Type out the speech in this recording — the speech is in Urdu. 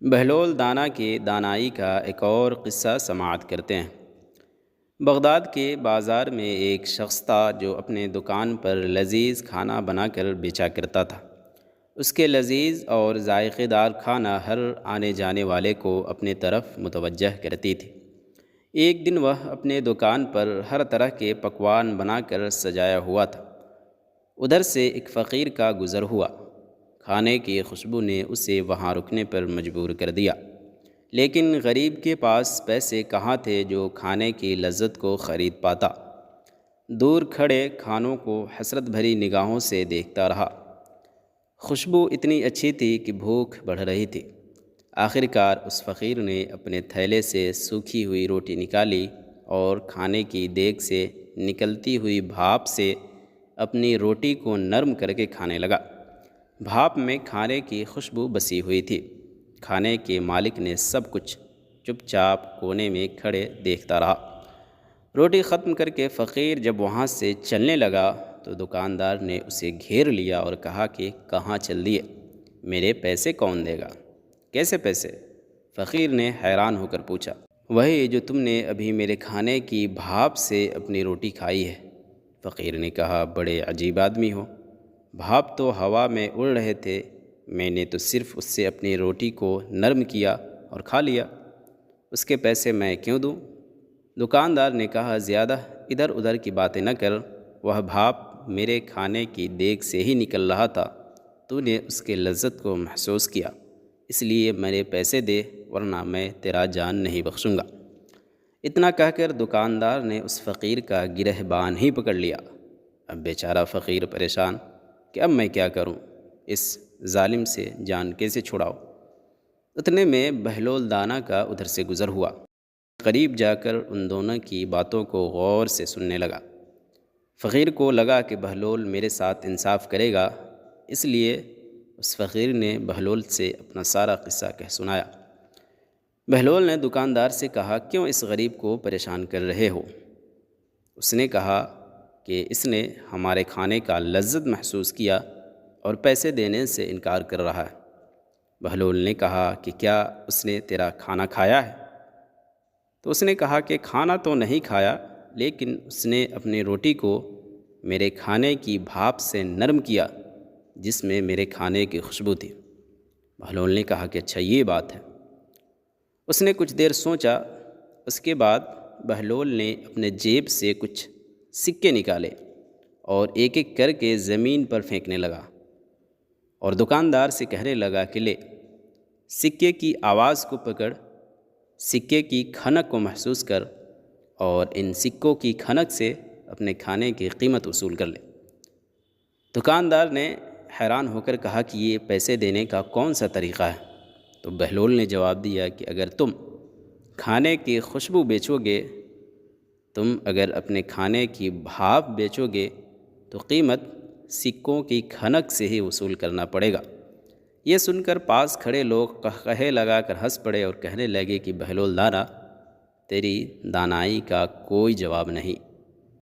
بہلول دانا کی دانائی کا ایک اور قصہ سماعت کرتے ہیں۔ بغداد کے بازار میں ایک شخص تھا جو اپنے دکان پر لذیذ کھانا بنا کر بیچا کرتا تھا۔ اس کے لذیذ اور ذائقہ دار کھانا ہر آنے جانے والے کو اپنے طرف متوجہ کرتی تھی۔ ایک دن وہ اپنے دکان پر ہر طرح کے پکوان بنا کر سجایا ہوا تھا۔ ادھر سے ایک فقیر کا گزر ہوا۔ کھانے کی خوشبو نے اسے وہاں رکنے پر مجبور کر دیا، لیکن غریب کے پاس پیسے کہاں تھے جو کھانے کی لذت کو خرید پاتا۔ دور کھڑے کھانوں کو حسرت بھری نگاہوں سے دیکھتا رہا۔ خوشبو اتنی اچھی تھی کہ بھوک بڑھ رہی تھی۔ آخر کار اس فقیر نے اپنے تھیلے سے سوکھی ہوئی روٹی نکالی اور کھانے کی دیگ سے نکلتی ہوئی بھاپ سے اپنی روٹی کو نرم کر کے کھانے لگا۔ بھاپ میں کھانے کی خوشبو بسی ہوئی تھی۔ کھانے کے مالک نے سب کچھ چپ چاپ کونے میں کھڑے دیکھتا رہا۔ روٹی ختم کر کے فقیر جب وہاں سے چلنے لگا تو دکاندار نے اسے گھیر لیا اور کہا کہ کہاں چل دیے؟ میرے پیسے کون دے گا؟ کیسے پیسے؟ فقیر نے حیران ہو کر پوچھا۔ وہی جو تم نے ابھی میرے کھانے کی بھاپ سے اپنی روٹی کھائی ہے۔ فقیر نے کہا، بڑے عجیب آدمی ہو، بھاپ تو ہوا میں اڑ رہے تھے، میں نے تو صرف اس سے اپنی روٹی کو نرم کیا اور کھا لیا، اس کے پیسے میں کیوں دوں؟ دکاندار نے کہا، زیادہ ادھر ادھر کی باتیں نہ کر، وہ بھاپ میرے کھانے کی دیگ سے ہی نکل رہا تھا، تو نے اس کے لذت کو محسوس کیا، اس لیے میرے پیسے دے ورنہ میں تیرا جان نہیں بخشوں گا۔ اتنا کہہ کر دکاندار نے اس فقیر کا گرہبان ہی پکڑ لیا۔ اب بیچارہ فقیر پریشان کہ اب میں کیا کروں، اس ظالم سے جان کیسے چھڑاؤ؟ اتنے میں بہلول دانا کا ادھر سے گزر ہوا۔ قریب جا کر ان دونوں کی باتوں کو غور سے سننے لگا۔ فقیر کو لگا کہ بہلول میرے ساتھ انصاف کرے گا، اس لیے اس فقیر نے بہلول سے اپنا سارا قصہ کہہ سنایا۔ بہلول نے دکاندار سے کہا، کیوں اس غریب کو پریشان کر رہے ہو؟ اس نے کہا کہ اس نے ہمارے کھانے کا لذت محسوس کیا اور پیسے دینے سے انکار کر رہا ہے۔ بہلول نے کہا کہ کیا اس نے تیرا کھانا کھایا ہے؟ تو اس نے کہا کہ کھانا تو نہیں کھایا، لیکن اس نے اپنی روٹی کو میرے کھانے کی بھاپ سے نرم کیا جس میں میرے کھانے کی خوشبو تھی۔ بہلول نے کہا کہ اچھا یہ بات ہے۔ اس نے کچھ دیر سوچا، اس کے بعد بہلول نے اپنے جیب سے کچھ سکے نکالے اور ایک ایک کر کے زمین پر پھینکنے لگا اور دکاندار سے کہنے لگا کہ لے، سکے کی آواز کو پکڑ، سکے کی کھنک کو محسوس کر اور ان سکوں کی کھنک سے اپنے کھانے کی قیمت وصول کر لے۔ دکاندار نے حیران ہو کر کہا کہ یہ پیسے دینے کا کون سا طریقہ ہے؟ تو بہلول نے جواب دیا کہ اگر تم کھانے کی خوشبو بیچو گے، تم اگر اپنے کھانے کی بھاپ بیچو گے تو قیمت سکوں کی کھنک سے ہی وصول کرنا پڑے گا۔ یہ سن کر پاس کھڑے لوگ قہقہے لگا کر ہنس پڑے اور کہنے لگے کہ بہلول دانا، تیری دانائی کا کوئی جواب نہیں۔